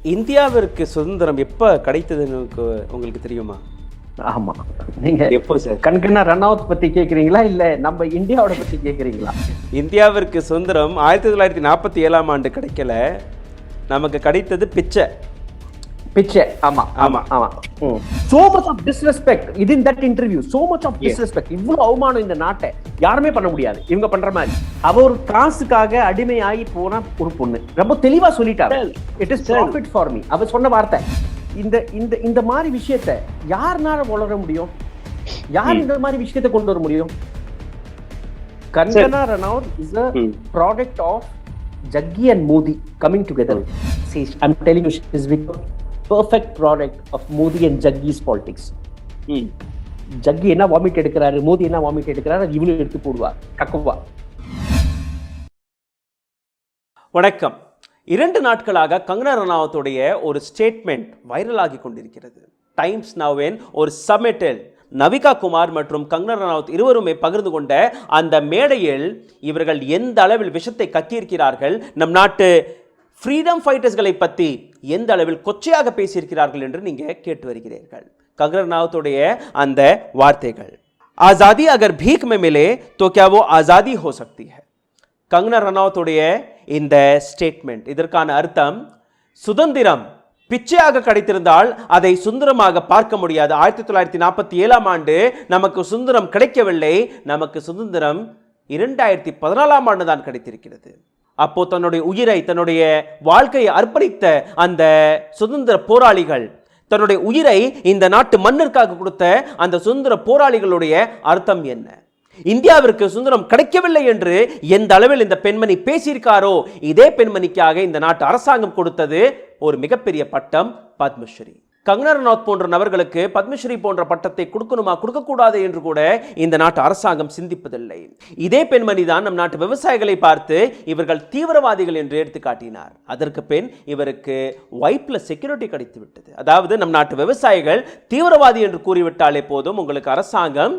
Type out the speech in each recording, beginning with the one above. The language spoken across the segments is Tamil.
இந்தியாவிற்கு சுதந்திரம் எப்ப கிடைத்ததுன்னு உங்களுக்கு தெரியுமா? ஆமா, நீங்க எப்போ சார்? கங்கனா ரனாவத் பத்தி கேக்குறீங்களா இல்ல நம்ம இந்தியாவோட பத்தி கேக்குறீங்களா? இந்தியாவிற்கு சுதந்திரம் 1947ஆம் ஆண்டு கிடைக்கல. நமக்கு கிடைத்தது பிச்சை. ஆமா ஆமா ஆமா. So much of disrespect within that interview. So much of disrespect. இவ்வளவு அவமானம் இந்த நாட்டை யாருமே பண்ண முடியாது இவங்க பண்ற மாதிரி. அவ ஒரு காசுக்காக அடிமையாகி போன ஒரு பொண்ணு ரொம்ப தெளிவா சொல்லிட்டாரு. It is profit for me. அவ சொன்ன வார்த்தை. இந்த இந்த இந்த மாதிரி விஷயத்தை யாருனால வளர முடியும்? யார் இந்த மாதிரி விஷயத்தை கொண்டு வர முடியும்? Kangana Ranaut is a product of Jaggi and Modi coming together. See, I'm telling you, she is become perfect product of Modi and Jaggi's politics. Jaggi என்ன வாமிட் எடுக்கிறாரு, மோடி என்ன வாமிட் எடுக்கிறாரு, இவனும் எடுத்து போடுவா கக்குவா. வணக்கம். 2 நாட்களாக கங்கனா ரனாவத்துடைய ஒரு ஸ்டேட்மெண்ட் வைரலாகி கொண்டிருக்கிறது. டைம்ஸ் நவ்வின் ஒரு சமிட்டில் நவிகா குமார் மற்றும் கங்கனா ரனாவத் இருவருமே பகிர்ந்து கொண்ட அந்த மேடையில் இவர்கள் எந்த அளவில் விஷத்தை கக்கியிருக்கிறார்கள், நம் நாட்டு ஃப்ரீடம் ஃபைட்டர்ஸ்களை பற்றி எந்த அளவில் கொச்சையாக பேசியிருக்கிறார்கள் என்று நீங்கள் கேட்டு வருகிறீர்கள். கங்கனா ரனாவத்துடைய அந்த வார்த்தைகள், ஆசாதி அகர் भीख में मिले तो क्या वो आज़ादी हो सकती है. கங்கனா ரனாவத்துடைய இந்த ஸ்டேட்மெண்ட், இதற்கான அர்த்தம், சுதந்திரம் பிச்சையாக கிடைத்திருந்தால் அதை சுதந்திரமாக பார்க்க முடியாது. 1947ஆம் ஆண்டு நமக்கு சுதந்திரம் கிடைக்கவில்லை. நமக்கு சுதந்திரம் 2014ஆம் ஆண்டு தான் கிடைத்திருக்கிறது. அப்போ தன்னுடைய உயிரை, தன்னுடைய வாழ்க்கையை அர்ப்பணித்த அந்த சுதந்திர போராளிகள், தன்னுடைய உயிரை இந்த நாட்டு மண்ணிற்காக கொடுத்த அந்த சுதந்திர போராளிகளுடைய அர்த்தம் என்ன? இந்தியாவிற்கு சுதந்திரம் கிடைக்கவில்லை என்று எந்த அளவில் இந்த பெண்மணி பேசியிருக்காரோ, இதே பெண்மணிக்காக இந்த நாட்டு அரசாங்கம் கொடுத்தது ஒரு மிகப்பெரிய பட்டம், பத்மஸ்ரீ. கங்கனா ரனாவத் போன்ற நபர்களுக்கு பத்மஸ்ரீ போன்ற பட்டத்தை கொடுக்கணுமா கொடுக்கக்கூடாது என்று கூட இந்த நாட்டு அரசாங்கம் சிந்திப்பதில்லை. இதே பெண்மணி தான் நம் நாட்டு விவசாயிகளை பார்த்து இவர்கள் தீவிரவாதிகள் என்று எடுத்து காட்டினார். அதற்கு பின் இவருக்கு Y+ செக்யூரிட்டி கிடைத்து விட்டது. அதாவது நம் நாட்டு விவசாயிகள் தீவிரவாதி என்று கூறிவிட்டாலே போதும், உங்களுக்கு அரசாங்கம்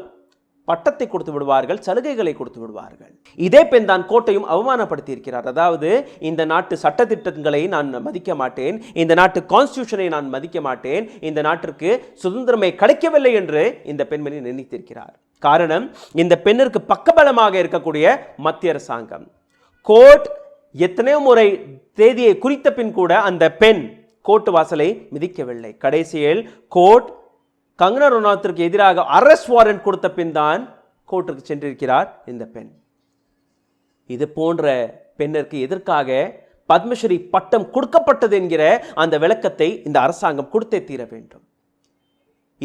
பட்டத்தை கொடுத்து விடுவார்கள், சலுகைகளை கொடுத்து விடுவார்கள். இதே பெண் தான் கோட்டையும் அவமானப்படுத்தி இருக்கிறார். அதாவது இந்த நாட்டு சட்டத்திட்டங்களை நான் மதிக்க மாட்டேன், இந்த நாட்டு கான்ஸ்டிடியூஷனை நான் மதிக்க மாட்டேன், இந்த நாட்டிற்கு சுதந்திரமே கிடைக்கவில்லை என்று இந்த பெண்மணி நினைத்திருக்கிறார். காரணம், இந்த பெண்ணிற்கு பக்கபலமாக இருக்கக்கூடிய மத்திய அரசாங்கம். கோர்ட் எத்தனையோ முறை தேதியை குறித்த பின் கூட அந்த பெண் கோர்ட் வாசலை மிதிக்கவில்லை. கடைசியில் கோர்ட் கங்கனா ரனாவத்திற்கு எதிராக அரெஸ்ட் வாரண்ட் கொடுத்த பின் தான் கோர்ட்டுக்கு சென்றிருக்கிறார் இந்த பெண். இது போன்ற பெண்ணிற்கு எதற்காக பத்மஸ்ரீ பட்டம் கொடுக்கப்பட்டது என்கிற அந்த விளக்கத்தை இந்த அரசாங்கம் கொடுத்தே தீர வேண்டும்.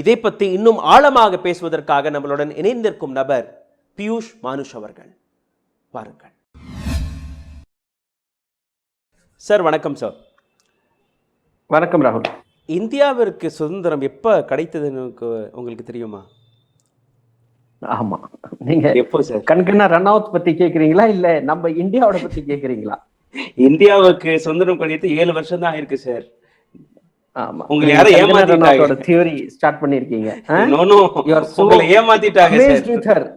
இதை பற்றி இன்னும் ஆழமாக பேசுவதற்காக நம்மளுடன் இணைந்திருக்கும் நபர் பியூஷ் மானுஷ் அவர்கள். வாருங்கள் சார். வணக்கம் சார். வணக்கம் ராகுல். இந்தியாவிற்கு சுதந்திரம் எப்ப கிடைத்ததுன்னு உங்களுக்கு தெரியுமா? ஆமா, நீங்க எப்போ சார்? கங்கனா ரனாவத் பத்தி கேக்குறீங்களா இல்ல நம்ம இந்தியாவோட பத்தி கேக்குறீங்களா? இந்தியாவுக்கு சுதந்திரம் கிடைத்து 7 வருஷம் தான் ஆயிருக்கு சார். ஆமா, உங்களை யாரும் ஏமாத்திட்டாங்க. தியரி ஸ்டார்ட் பண்ணிருக்கீங்க. நோ நோ, உங்களை ஏமாத்திட்டாங்க சார்.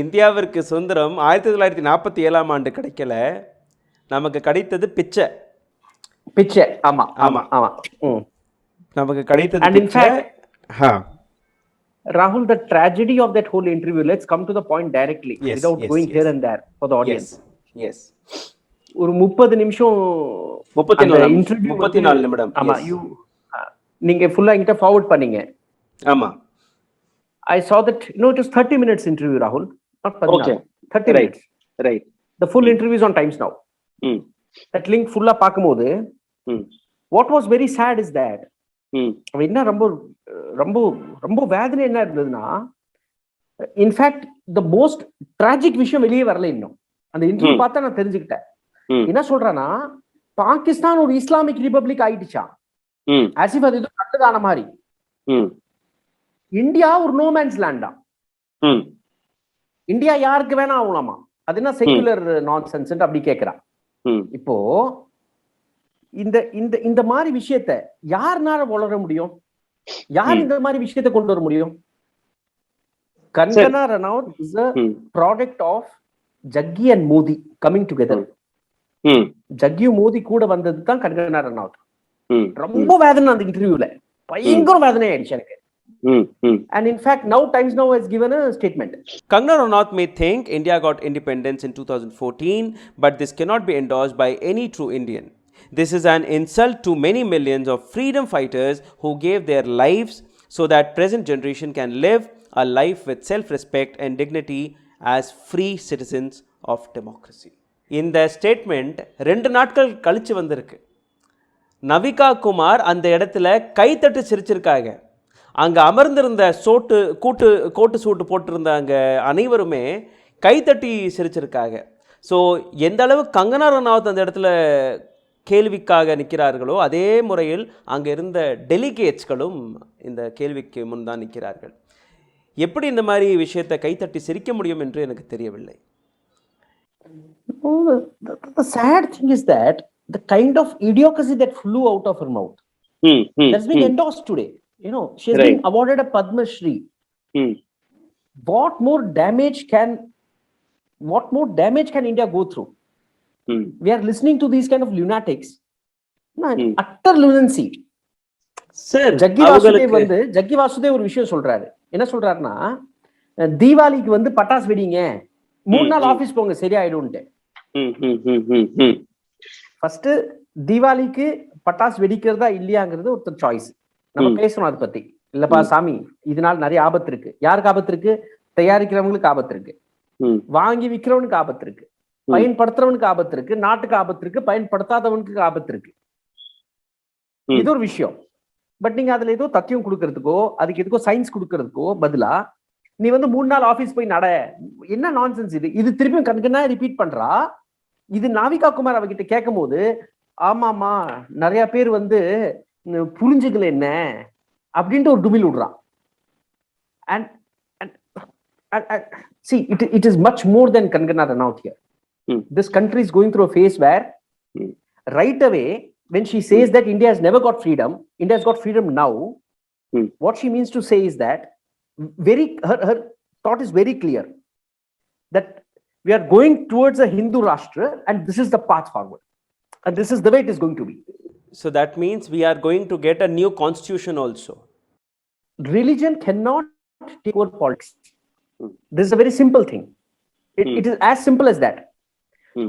இந்தியாவிற்கு சுதந்திரம் 1947ஆம் ஆண்டு கிடைக்கல. நமக்கு கிடைத்தது பிச்சை. ஆமா ஆமா ஆமா. நமக்கு கிடைத்தது. And in fact, Rahul, the tragedy of that whole interview, let's come to the point directly, without going here and there for the audience. Yes. ஒரு 30 நிமிஷம் 34 நிமிடம். ஆமா, நீங்க ஃபுல்லா என்கிட்ட ஃபார்வர்ட் பண்ணீங்க. ஆமா, I saw that, it was 30 minutes interview, Rahul, not 15. Okay. 30 minutes. Right. The full interview is on Times Now. That link full பாக்கும்போது what was very sad is that என்ன ரொம்ப ரொம்ப ரொம்ப வேதனை என்ன இருந்ததுன்னா, இன்ஃபேக்ட் த மோஸ்ட் டிராஜிக் விஷயம் வெளியே வரல. இன்னும் அந்த இன்டர்வியூ பார்த்தா நான் தெரிஞ்சுக்கிட்டேன். என்ன சொல்றேன்னா, பாகிஸ்தான் ஒரு இஸ்லாமிக் ரிபப்ளிக் ஆயிடுச்சா, ஆசிஃப் அது கட்டுதான மாதிரி. இந்தியா ஒரு நோமேன்ஸ் லேண்டா. இந்தியா யாருக்கு வேணா ஆகலாமா, அது என்ன செகுலர் நான்சென்ஸ் அப்படி கேட்கிறான். இப்போ இந்த இந்த இந்த மாதிரி விஷயத்தை யாருனால வளர முடியும்? யார் இந்த மாதிரி விஷயத்தை கொண்டு வர முடியும்? Kangana Ranaut is a product of Jaggi and Modi coming together. ஜக்கியு மோதி கூட வந்தது தான் கங்கனா ரனாவத். ரொம்ப வேதனை அந்த இன்டர்வியூல, பயங்கர வேதனை ஆயிடுச்சு எனக்கு. And in fact, now Times Now has given a statement. Kangana Ranaut may think India got independence in 2014, but this cannot be endorsed by any true Indian. This is an insult to many millions of freedom fighters who gave their lives so that present generation can live a life with self-respect and dignity as free citizens of democracy. இந்த ஸ்டேட்மெண்ட் 2 நாட்கள் கழிச்சு வந்திருக்கு. நவிகா குமார் அந்த இடத்துல கைத்தட்டு சிரிச்சிருக்காங்க. அங்கே அமர்ந்திருந்த கோட்டு சூட்டு போட்டிருந்தாங்க அனைவருமே கைத்தட்டி சிரிச்சிருக்காங்க. ஸோ எந்த அளவு கங்கனா ரனாவத் அந்த இடத்துல கேள்விக்காக நிற்கிறார்களோ அதே முறையில் அங்கே இருந்த டெலிகேட்ஸ்களும் இந்த கேள்விக்கு முன் தான் நிற்கிறார்கள். எப்படி இந்த மாதிரி விஷயத்தை கைத்தட்டி சிரிக்க முடியும் என்று எனக்கு தெரியவில்லை. The sad thing is that the kind of idiocracy that flew out of her mouth that's been endorsed today. You know, she has been awarded a Padma Shri. What more damage can India go through? We are listening to these kind of lunatics. Utter lunacy. Sir, Jaggi Vasudev ஒரு விஷயம் சொல்றாரு. என்ன சொல்றாருன்னா, தீபாவளிக்கு வந்து பட்டாசு வெடிங்க, 3 நாள் ஆபீஸ் போங்க சரியாயிடும்ட்டு. ஃபர்ஸ்ட் தீபாவளிக்கு பட்டாசு வெடிக்கிறதா இல்லையாங்கிறது ஒருத்தர் சாய்ஸ். நம்ம பேசணும் அதை பத்தி. இல்லப்பா சாமி, இதனால நிறைய ஆபத்து இருக்கு. யாருக்கு ஆபத்து இருக்கு? தயாரிக்கிறவங்களுக்கு ஆபத்து இருக்கு, வாங்கி விற்கிறவனுக்கு ஆபத்து இருக்கு, பயன்படுத்துறவனுக்கு ஆபத்து இருக்கு, நாட்டுக்கு ஆபத்து இருக்கு, பயன்படுத்தாதவனுக்கு ஆபத்து இருக்கு. இது ஒரு விஷயம். பட் நீங்க அதுல ஏதோ தத்தியம் கொடுக்கறதுக்கோ அதுக்கு எதுக்கோ சயின்ஸ் கொடுக்கறதுக்கோ பதிலா நீ வந்து 3 நாள் ஆபீஸ் போய் நட, என்ன நான்சென்ஸ் இது? இது திருப்பியும் கண்கண்ணா ரிப்பீட் பண்றா. இது நாவிகா குமார் அவகிட்ட கேட்கும் போது, ஆமாமா நிறைய பேர் வந்து புரிஞ்சுக்கல என்ன அப்படின்ட்டு ஒரு டுமில் விடுறான். And see, it is much more than Kangana Ranaut here. This country is going through a phase where right away when she says that India has never got freedom, India has got freedom now, what she means to say is that her thought is very clear that we are going towards a Hindu Rashtra and this is the path forward and this is the way it is going to be. So that means we are going to get a new constitution also. Religion cannot take over politics. This is a very simple thing. It is as simple as that.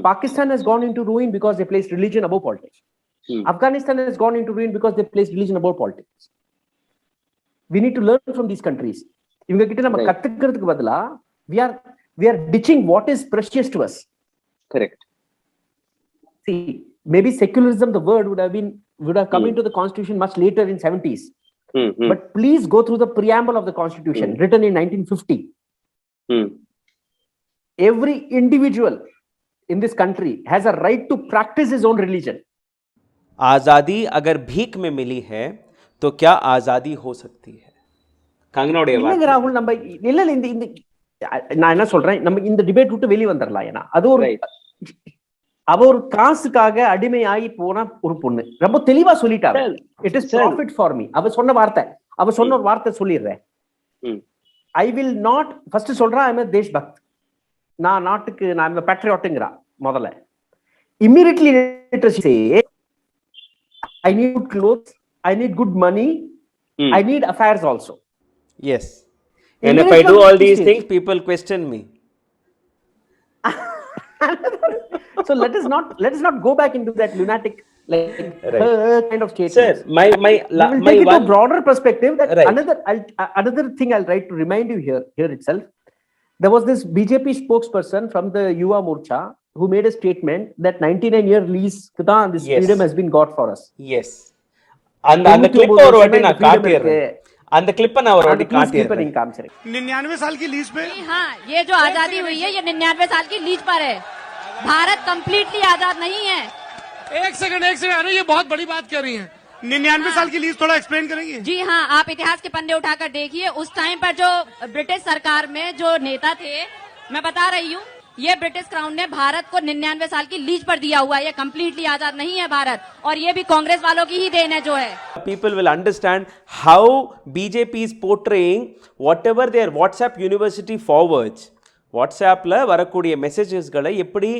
Pakistan has gone into ruin because they placed religion above politics. Afghanistan has gone into ruin because they placed religion above politics. We need to learn from these countries. இவங்க கிட்ட நம்ம கத்துக்கிறதுக்கு பதிலா we are ditching what is precious to us. Correct. See, maybe secularism, the word would have come into the constitution much later in 70s. But please go through the preamble of the constitution written in 1950. Every individual in this country has a right to practice his own religion. आजादी अगर भीख में मिली है तो क्या आजादी हो सकती है? கங்கனோடைய இல்ல ராகுல், நம்ம இல்ல இந்த நான் என்ன சொல்றேன், நம்ம இந்த டிபேட் விட்டு வெளியே வந்துடலாம். ஏன்னா அது ஒரு அவ ஒரு காசுக்காக அடிமையாகி போன ஒரு பொண்ணு ரொம்ப தெளிவா சொல்லிட்டாங்க. It is profit for me. அவ சொன்ன ஒரு வார்த்தை சொல்லிடுறேன். ஐ வில் நாட் ஃபர்ஸ்ட் சொல்றா ஐ எம் தேஷ் பக்த், நான் நாட்டுக்கு நான் பேட்ரியாட்டுங்கிறா முதல்ல. Immediately say I need good clothes, I need good money, I need affairs also. Yes. And if I do all these things, people question me. So let us not go back into that lunatic kind of statement. Sir, my take it to a broader perspective. That another thing I'll try to remind you here itself. There was this BJP spokesperson from the Yuva Morcha who made a statement that 99-year lease this freedom has been got for us. Yes. அந்த clip ஒரு வாட்டி நான் காட்டிறேன். அந்த clip நான் ஒரு வாட்டி காட்டிறேன். 99 साल की लीज पे? हाँ, ये जो आजादी हुई है ये 99 साल की लीज पर है. भारत कंप्लीटली आजाद नहीं है. एक सेकंड अरे ये बहुत बड़ी बात कर रही हैं. 99 साल की लीज थोड़ा एक्सप्लेन करेंगे? जी हाँ, आप इतिहास के पन्ने उठाकर देखिए. उस टाइम पर जो ब्रिटिश सरकार में जो नेता थे, मैं बता रही हूँ, ये ब्रिटिश क्राउन ने भारत को 99 साल की लीज पर दिया हुआ है. ये कंप्लीटली आजाद नहीं है भारत, और ये भी कांग्रेस वालों की ही देन है जो है. People will understand how BJP is portraying whatever their WhatsApp university forwards, வாட்ஸ்அப்பில் வரக்கூடிய மெசேஜஸ்களை எப்படி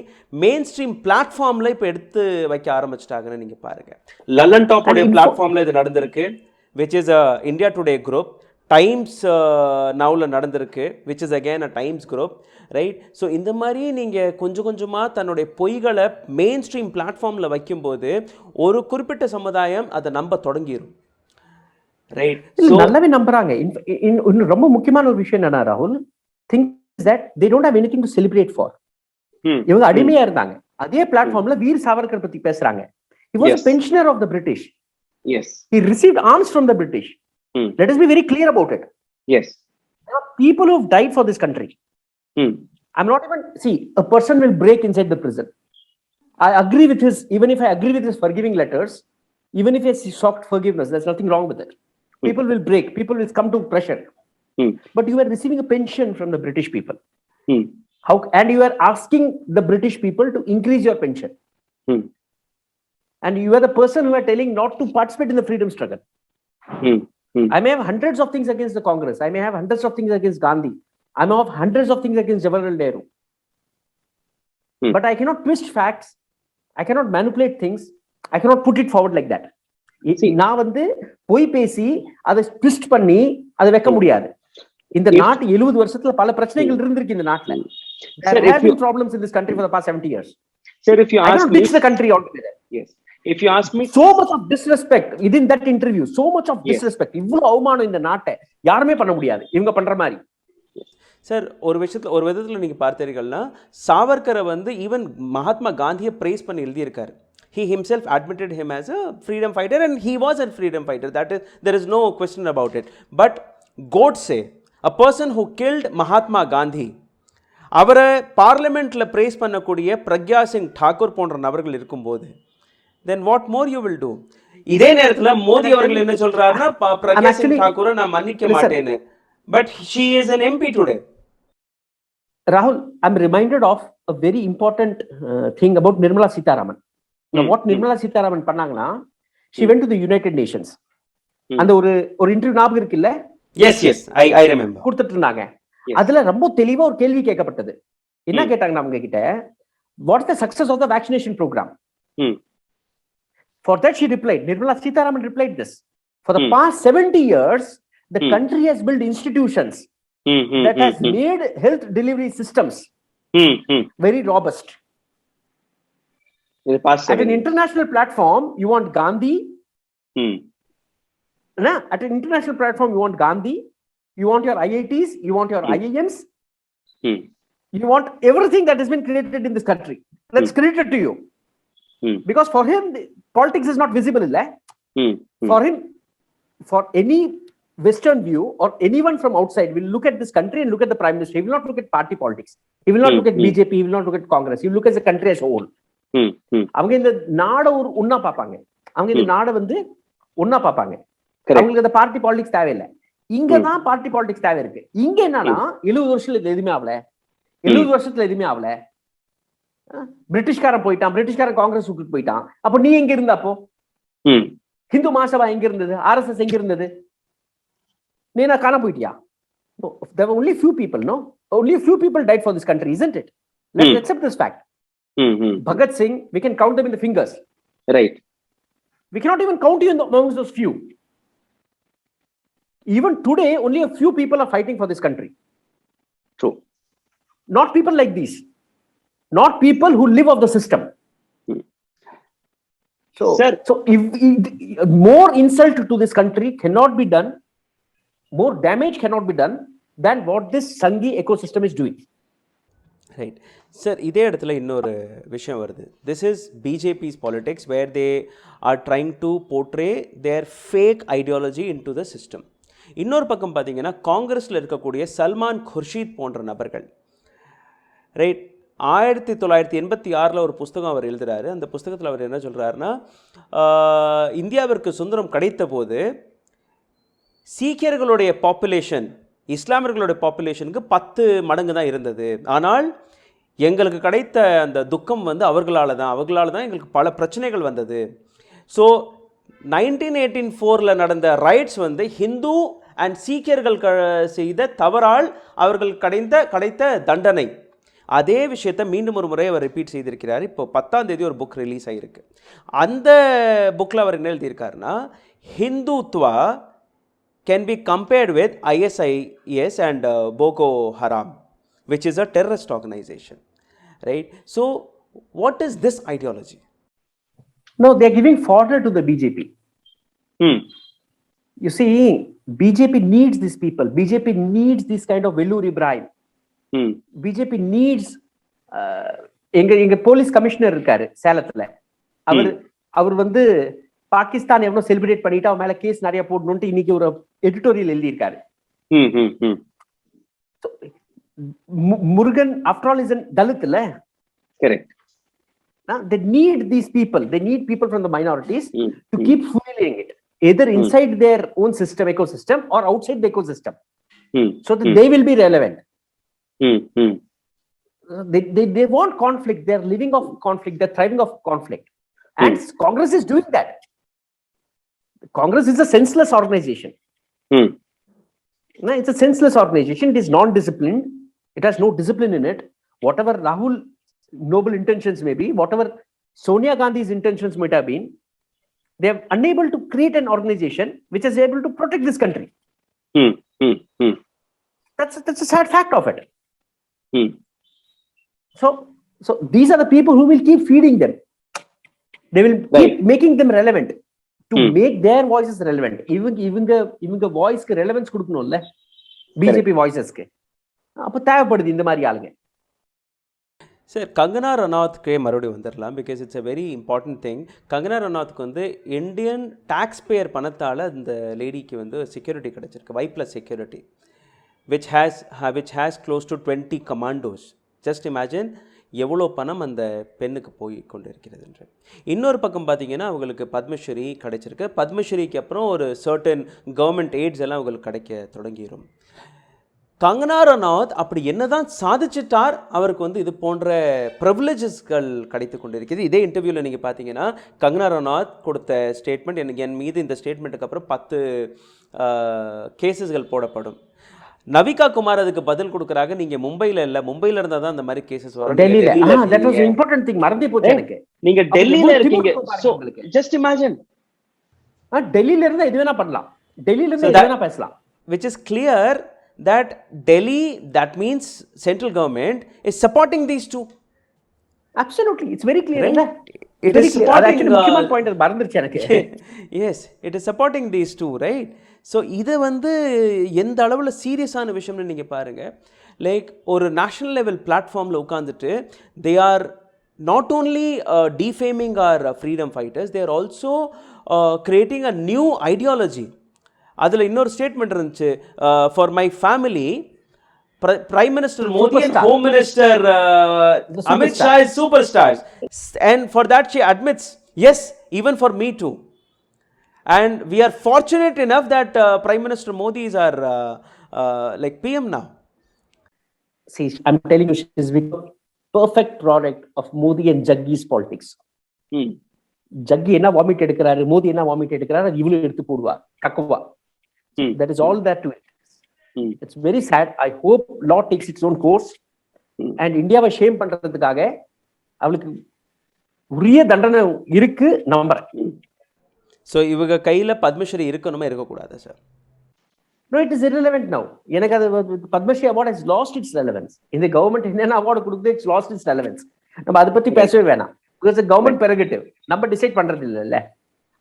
மெயின் ஸ்ட்ரீம் பிளாட்ஃபார்மில் இப்போ எடுத்து வைக்க ஆரம்பிச்சிட்டாங்கன்னு நீங்கள் பாருங்கள். லல்லன் டாப்போடைய பிளாட்ஃபார்மில் இது நடந்திருக்கு, which is a India Today group. Times நவுல நடந்திருக்கு, which is again a Times group, right? So இந்த மாதிரி நீங்கள் கொஞ்சம் கொஞ்சமாக தன்னுடைய பொய்களை மெயின் ஸ்ட்ரீம் பிளாட்ஃபார்மில் வைக்கும்போது ஒரு குறிப்பிட்ட சமுதாயம் அதை நம்ப தொடங்கிடும், ரைட்? நல்லாவே நம்புறாங்க. இன்னும் ரொம்ப முக்கியமான ஒரு விஷயம் என்னன்னா ராகுல், think that they don't have anything to celebrate for. இவங்க அடிமையா இருந்தாங்க. அதே பிளாட்ஃபார்ம்ல வீர் சாவர்கர் பத்தி பேசுறாங்க. He was a pensioner of the British. Yes. He received arms from the British. Let us be very clear about it. Yes. There are people who have died for this country. I'm not even, see, a person will break inside the prison. I agree with his, even if I agree with his forgiving letters, even if he sought forgiveness, there's nothing wrong with it. People will break, people will come to pressure. But you are receiving a pension from the British people. How, and you are asking the British people to increase your pension. And you are the person who are telling not to participate in the freedom struggle. I may have hundreds of things against the Congress. I may have hundreds of things against Gandhi. I may have hundreds of things against Jawaharlal Nehru. But I cannot twist facts. I cannot manipulate things. I cannot put it forward like that. நான் வந்து போய் பேசி அதை ட்விஸ்ட் பண்ணி அதை வைக்க முடியாது. இந்த நாட்டு 70 வருஷத்துல பல பிரச்சனைகள் இருந்திருக்கு இந்த நாட்டுல. There have been problems in this country for the past 70 years. Sir, if you ask me, ditch the country altogether. Yes. If you ask me, so much of disrespect within that interview, so much of disrespect. இவ்வளவு அவமானம் இந்த நாட்டை யாருமே பண்ண முடியாது இவங்க பண்ற மாதிரி. சார், ஒரு விதத்தில் நீங்கள் பார்த்தீர்கள்னா சாவர்கரை வந்து ஈவன் மகாத்மா காந்தியை ப்ரைஸ் பண்ணி எழுதியிருக்காரு. He himself admitted him as a freedom fighter, and he was a freedom fighter. That is, there is no question about it. But Godse, a person who killed Mahatma Gandhi, அவரை பார்லிமெண்ட்டில் ப்ரைஸ் பண்ணக்கூடிய பிரக்யா சிங் டாக்கூர் போன்ற நபர்கள் இருக்கும்போது, then what more you will do? இதே நேரத்தில் மோடி அவர்கள் என்ன சொல்றாருன்னா பிரக்யா சிங் டாக்கூரை நான் மன்னிக்க மாட்டேன்னு. But she is an MP today. Rahul, I'm reminded of a very important thing about Nirmala Sitharaman. Now, what Nirmala Sitharaman பண்ணாங்கன்னா, she went to the United Nations. அந்த ஒரு இன்டர்வியூ ஞாபகம் இருக்குல்ல? Yes, I remember. கொடுத்துட்டு இருந்தாங்க. அதுல ரொம்ப தெளிவா ஒரு கேள்வி கேட்கப்பட்டது. என்ன கேட்டாங்க அவங்க கிட்ட? What is the success of the vaccination program? For that she replied, Nirmala Sitharaman replied this. For the past 70 years, the country has built institutions that has made health delivery systems very robust. At an international platform, you want Gandhi. At an international platform, you want Gandhi. You want your IITs. You want your IIMs. You want everything that has been created in this country. Let's credit it to you. Because for him, politics is not visible. For him, for any Western view or anyone from outside will look at this country and look at the Prime Minister. He will not look at party politics. He will not look at BJP. He will not look at Congress. He will look at the country as a whole. அவங்க இந்த நாடை ஒரு ஒன்னா பார்ப்பாங்க. அவங்க இந்த நாடை வந்து ஒன்னா பார்ப்பாங்க. அவங்களுக்கு அந்த பார்ட்டி பாலிடிக்ஸ் தேவையில்லை. இங்கதான் பார்ட்டி பாலிடிக்ஸ் தேவை இருக்கு. இங்க என்னன்னா 70 வருஷத்துல எதுவுமே ஆகல, 70 வருஷத்துல எதுவுமே ஆகல. பிரிட்டிஷ்காரன் போயிட்டான், பிரிட்டிஷ்காரன் காங்கிரஸ் விட்டுட்டு போயிட்டான். அப்போ நீ எங்க இருந்த? அப்போ ஹிந்து மகாசபா எங்க இருந்தது? RSS எங்க இருந்தது? நீ என்ன காண போயிட்டியா? There were only few people, no? Only few people died for this country, isn't it? Let's accept this fact. Bhagat Singh, we can count them in the fingers. Right. We cannot even count you amongst those few. Even today, only a few people are fighting for this country. True. Not people like these. Not people who live off the system. So if more insult to this country cannot be done, more damage cannot be done than what this Sanghi ecosystem is doing. Right sir, இதே இடத்துல இன்னொரு விஷயம் வருது. This is BJP's politics where they are trying to portray their fake ideology into the system. இன்னொரு பக்கம் பார்த்தீங்கன்னா காங்கிரஸில் இருக்கக்கூடிய சல்மான் குர்ஷீத் போன்ற நபர்கள், ரைட், 1986 ஒரு புஸ்தகம் அவர் எழுதுகிறாரு. அந்த புஸ்தகத்தில் அவர் என்ன சொல்கிறாருன்னா, இந்தியாவிற்கு சுதந்திரம் கிடைத்த போது சீக்கியர்களுடைய பாப்புலேஷன் இஸ்லாமியர்களுடைய பாப்புலேஷனுக்கு 10 மடங்கு தான் இருந்தது. ஆனால் எங்களுக்கு கிடைத்த அந்த துக்கம் வந்து அவர்களால் தான் எங்களுக்கு பல பிரச்சனைகள் வந்தது. ஸோ 1984 நடந்த ரைட்ஸ் வந்து ஹிந்து அண்ட் சீக்கியர்கள் செய்த தவறால் அவர்கள் கிடைத்த தண்டனை. அதே விஷயத்தை மீண்டும் ஒரு முறை அவர் ரிப்பீட் செய்திருக்கிறார். இப்போ 10ஆம் தேதி ஒரு புக் ரிலீஸ் ஆகிருக்கு. அந்த புக்கில் அவர் என்ன எழுதியிருக்காருன்னா, Hindutva can be compared with ISIS and Boko Haram, which is a terrorist organization, right? So what is this ideology? No, they are giving fodder to the BJP. You see, BJP needs these people. BJP needs this kind of Vellore Ibrahim. BJP needs எங்க போலீஸ் கமிஷனர் இருக்காரு சேலத்துல. அவர் வந்து பாகிஸ்தான் எவ்வளவு செலிப்ரேட் பண்ணிட்டு அவன் மேல கேஸ் நிறைய போடணும்னு இன்னைக்கு ஒரு எடிட்டோரியல் எழுதியிருக்காரு. Murugan after all is an Dalit இல்ல? Correct. They need these people. They need people from the minorities to keep fueling it, either inside their own system, ecosystem, or outside the ecosystem, so that they will be relevant. They want conflict. They are living off conflict. They're thriving off conflict. And Congress is doing that. Congress is a senseless organization. No, it's a senseless organization. It is non-disciplined. It has no discipline in it. Whatever Rahul noble intentions may be, whatever Sonia Gandhi's intentions might have been, they are unable to create an organization which is able to protect this country. That's a sad fact of it. So these are the people who will keep feeding them. They will keep making them relevant, to make their voices relevant. இவங்க வாய்ஸ்க்கு ரெலவன்ஸ் கொடுக்கணும்ல பிஜேபி வாய்ஸஸ்க்கு. அப்போ தேவைப்படுது இந்த மாதிரி ஆளுங்க. சார், கங்கனா ரனாவத்துக்கே மறுபடியும் வந்துடலாம். Because it's a very important thing. Kangana ரனாவத்துக்கு வந்து இந்தியன் டாக்ஸ் பேயர் பணத்தால் அந்த லேடிக்கு வந்து செக்யூரிட்டி கிடச்சிருக்கு, Y+ security, which has close to 20 commandos. Just imagine எவ்வளோ பணம் அந்த பெண்ணுக்கு போய் கொண்டு இருக்கிறது என்று. இன்னொரு பக்கம் பார்த்தீங்கன்னா அவங்களுக்கு பத்மஸ்ரீ கிடைச்சிருக்கு. பத்மஸ்ரீக்கு அப்புறம் ஒரு சர்டன் கவர்மெண்ட் எய்ட்ஸ் எல்லாம் அவங்களுக்கு கிடைக்க தொடங்கிடும். கங்கனா ரனாவத் அப்படி என்னதான் சாதிச்சிட்டார், அவருக்கு வந்து இது போன்ற ப்ரிவிலேஜஸ்கள் கிடைத்து கொண்டு இருக்குது. இதே இன்டர்வியூவில் நீங்கள் பார்த்தீங்கன்னா கங்கனா ரனாவத் கொடுத்த ஸ்டேட்மெண்ட், எனக்கு என் மீது இந்த ஸ்டேட்மெண்ட்டுக்கு அப்புறம் 10 கேசஸ்கள் போடப்படும். நவிகா குமார் அதுக்கு பதில் கொடுக்கறாங்க, நீங்க மும்பைல இல்ல, மும்பைல இருந்தா தான் அந்த மாதிரி கேसेस வரும். டெல்லில. that was an important thing. மறந்தே போச்சு எனக்கு. நீங்க டெல்லில இருக்கீங்க. So just imagine. டெல்லில இருந்தா எது வேணா பண்ணலாம். டெல்லில இருந்து எது வேணா பேசலாம். Which is clear that Delhi, that means central government is supporting these two. Absolutely, it's very clear. It is supporting the முக்கியமான பாயிண்ட் அது மறந்துருச்சு எனக்கு. Yes, it is supporting these two, right? So இதை வந்து எந்த அளவில் சீரியஸான விஷயம்னு நீங்கள் பாருங்கள். லைக் ஒரு நேஷ்னல் லெவல் பிளாட்ஃபார்மில் உட்காந்துட்டு they are not only defaming our freedom fighters, they are also creating a new ideology. அதில் இன்னொரு ஸ்டேட்மெண்ட் இருந்துச்சு, for my family Prime Minister Modi and Home Minister Amit Shah is superstars. And for that she admits, yes, even for me too. And we are fortunate enough that Prime Minister Modi is our like PM now. See, I'm telling you, she's the perfect product of Modi and Jaggi's politics. Jaggi enna vomit edukararu, Modi enna vomit edukararu, ivulu eduthu poduva kakkuva. That is all that to it. It's very sad. I hope law takes its own course and India va shame பண்றதுக்காக அவளுக்கு உரிய தண்டனை இருக்கு நம்புறேன். ஸோ இவங்க கையில் பத்மஸ்ரீ இருக்கணுமா இருக்கக்கூடாது sir? No, it is irrelevant now. எனக்கு அது Padma Shri award has lost its relevance. இந்த கவர்மெண்ட் என்னென்ன அவார்டு கொடுக்குது, it's lost its relevance. நம்ம அதை பத்தி பேசவே வேணாம். Because the government prerogative. நம்ம டிசைட் பண்றது இல்லைல்ல,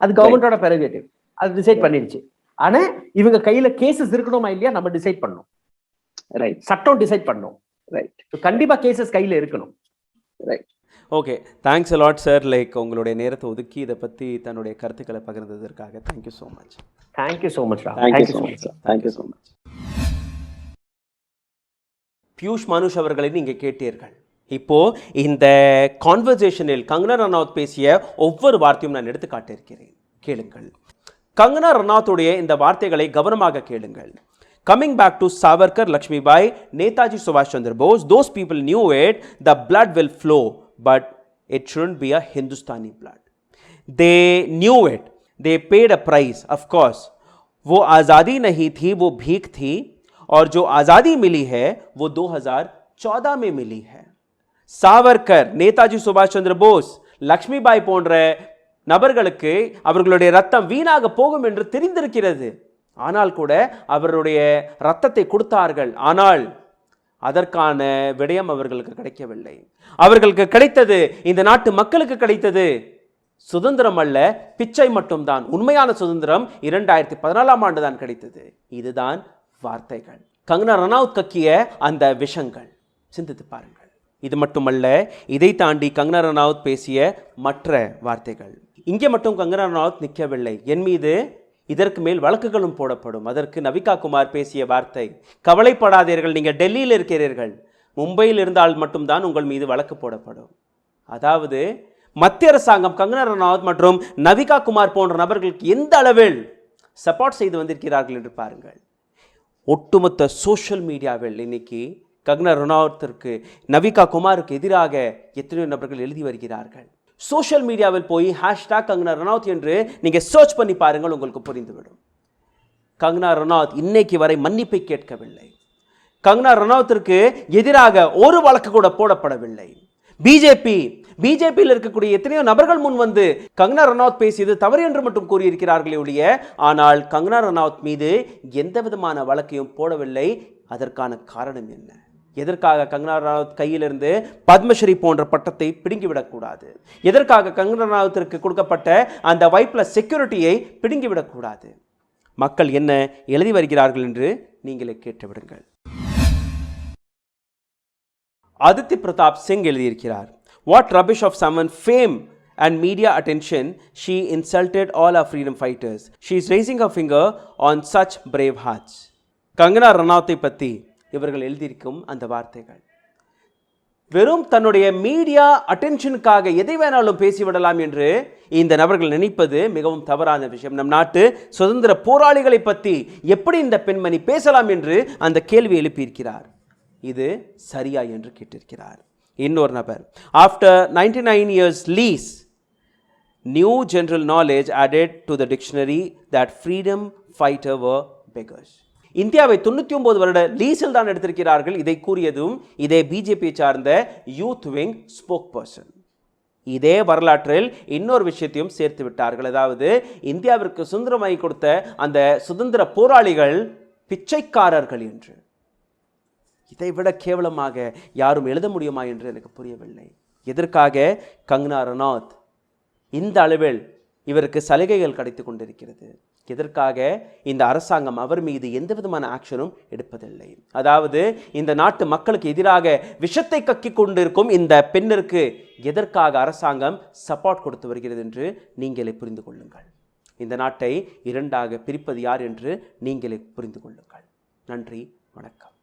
அது கவர்மெண்டோட prerogative. அது டிசைட் பண்ணிடுச்சு. ஆனா இவங்க கையில கேசஸ் இருக்கணுமா இல்லையா நம்ம டிசைட் பண்ணணும். ரைட், சட்டம் டிசைட் பண்ணணும். ரைட், கண்டிப்பா கேசஸ் கையில இருக்கணும். Right, okay, thanks a lot sir. Like உங்களுடைய நேரத்தை ஒதுக்கி இதை பற்றி தன்னுடைய கருத்துக்களை பகிர்ந்ததற்காக thank you so much. Thank you so much. Thank you so much. Piyush Manush அவர்களை நீங்கள் கேட்டீர்கள். இப்போ இந்த கான்வர்சேஷனில் கங்கனா ரனாவத் பேசிய ஒவ்வொரு வார்த்தையும் நான் எடுத்து காட்டியிருக்கிறேன், கேளுங்கள். கங்கனா ரனாவத்துடைய இந்த வார்த்தைகளை கவனமாக கேளுங்கள். Coming back to Savarkar, Lakshmibai, Netaji Subhash Chandra Bose, those people knew it, the blood will flow, but it shouldn't be a Hindustani blood. They knew it. They paid a price, of course. वो आज़ादी नहीं थी, वो भीख थी, और जो आज़ादी मिली है वो 2014 में मिली है. சாவர்கர், நேதாஜி சுபாஷ் சந்திர போஸ், லக்ஷ்மிபாய் போன்ற நபர்களுக்கு அவர்களுடைய ரத்தம் வீணாக போகும் என்று தெரிந்திருக்கிறது. ஆனால் கூட அவருடைய ரத்தத்தை கொடுத்தார்கள். ஆனால் அதற்கான விடயம் அவர்களுக்கு கிடைக்கவில்லை. அவர்களுக்கு கிடைத்தது, இந்த நாட்டு மக்களுக்கு கிடைத்தது சுதந்திரம் அல்ல, பிச்சை மட்டும்தான். உண்மையான சுதந்திரம் 2014 ஆண்டு தான் கிடைத்தது. இதுதான் வார்த்தைகள், கங்கனா ரனாவுத் கக்கிய அந்த விஷங்கள். சிந்தித்து பாருங்கள். இது மட்டுமல்ல, இதை தாண்டி கங்கனா ரனாவுத் பேசிய மற்ற வார்த்தைகள். இங்கே மட்டும் கங்கனா ரனாவுத் நிற்கவில்லை. என் மீது இதற்கு மேல் வழக்குகளும் போடப்படும். அதற்கு நவிகா குமார் பேசிய வார்த்தை, கவலைப்படாதீர்கள், நீங்கள் டெல்லியில் இருக்கிறீர்கள், மும்பையில் இருந்தால் மட்டும்தான் உங்கள் மீது வழக்கு போடப்படும். அதாவது மத்திய அரசாங்கம் கங்கனா ரனாவுத் மற்றும் நவிகா குமார் போன்ற நபர்களுக்கு எந்த அளவில் சப்போர்ட் செய்து வந்திருக்கிறார்கள் என்று பாருங்கள். ஒட்டுமொத்த சோஷியல் மீடியாவில் இன்னைக்கு கங்கனா ரனாவுத்திற்கு, நவிகா குமாருக்கு எதிராக எத்தனையோ நபர்கள் எழுதி வருகிறார்கள். சோஷியல் மீடியாவில் போய் ஹேஷ்டாக் கங்கனா ரனாவுத் என்று நீங்கள் சர்ச் பண்ணி பாருங்கள், உங்களுக்கு புரிந்துவிடும். கங்கனா ரனாவுத் இன்னைக்கு வரை மன்னிப்பை கேட்கவில்லை. கங்கனா ரனாவுத்திற்கு எதிராக ஒரு வழக்கு கூட போடப்படவில்லை. பிஜேபியில் இருக்கக்கூடிய எத்தனையோ நபர்கள் முன் வந்து கங்கனா ரனாவுத் பேசியது தவறு என்று மட்டும் கூறியிருக்கிறார்களே ஒழிய, ஆனால் கங்கனா ரனாவுத் மீது எந்த விதமான வழக்கையும் போடவில்லை. அதற்கான காரணம் என்ன? எதற்காக கங்கனா ரனாவுத் கையிலிருந்து பத்மஸ்ரீ போன்ற பட்டத்தை பிடுங்கிவிடக்கூடாது? எதற்காக கங்கனா ரனாவுத்திற்கு கொடுக்கப்பட்ட அந்த Y+ செக்யூரிட்டியை பிடுங்கிவிடக்கூடாது? மக்கள் என்ன எழுதி வருகிறார்கள் என்று நீங்களே கேட்டுவிடுங்கள். ஆதித்ய பிரதாப் சிங் எழுதியிருக்கிறார், what rubbish of someone fame and media attention, she insulted all our freedom fighters, she is raising her finger on such brave hearts. Kangana ரனாவுத்தை பற்றி இவர்கள் எழுதியிருக்கும் அந்த வார்த்தைகள் வெறும் தன்னுடைய மீடியா அட்டென்ஷனுக்காக எதை வேணாலும் பேசிவிடலாம் என்று இந்த நபர்கள் நினைப்பது மிகவும் தவறான விஷயம். நம் நாட்டு சுதந்திர போராளிகளை பற்றி எப்படி இந்த பெண்மணி பேசலாம் என்று அந்த கேள்வி எழுப்பியிருக்கிறார். இது சரியா என்று கேட்டிருக்கிறார். இன்னொரு நபர், after 99 years lease, new general knowledge added to the dictionary that freedom fighter were beggars. இந்தியாவை 99 வருட லீஸில் தான் எடுத்திருக்கிறார்கள். இதை கூறியதும் இதே பிஜேபியை சார்ந்த யூத் விங் ஸ்போக் பர்சன். இதே வரலாற்றில் இன்னொரு விஷயத்தையும் சேர்த்து விட்டார்கள். அதாவது இந்தியாவிற்கு சுதந்திரமாகி கொடுத்த அந்த சுதந்திர போராளிகள் பிச்சைக்காரர்கள் என்று. இதைவிட கேவலமாக யாரும் எழுத முடியுமா என்று எனக்கு புரியவில்லை. எதற்காக கங்கனா ரனாவுத் இந்த அளவில் இவருக்கு சலுகைகள் கிடைத்து கொண்டிருக்கிறது? எதற்காக இந்த அரசாங்கம் அவர் மீது எந்த விதமான ஆக்ஷனும் எடுப்பதில்லை? அதாவது இந்த நாட்டு மக்களுக்கு எதிராக விஷத்தை கக்கி கொண்டிருக்கும் இந்த பெண்ணிற்கு எதற்காக அரசாங்கம் சப்போர்ட் கொடுத்து வருகிறது என்று நீங்களே புரிந்து கொள்ளுங்கள். இந்த நாட்டை இரண்டாக பிரிப்பது யார் என்று நீங்களே புரிந்து கொள்ளுங்கள். நன்றி, வணக்கம்.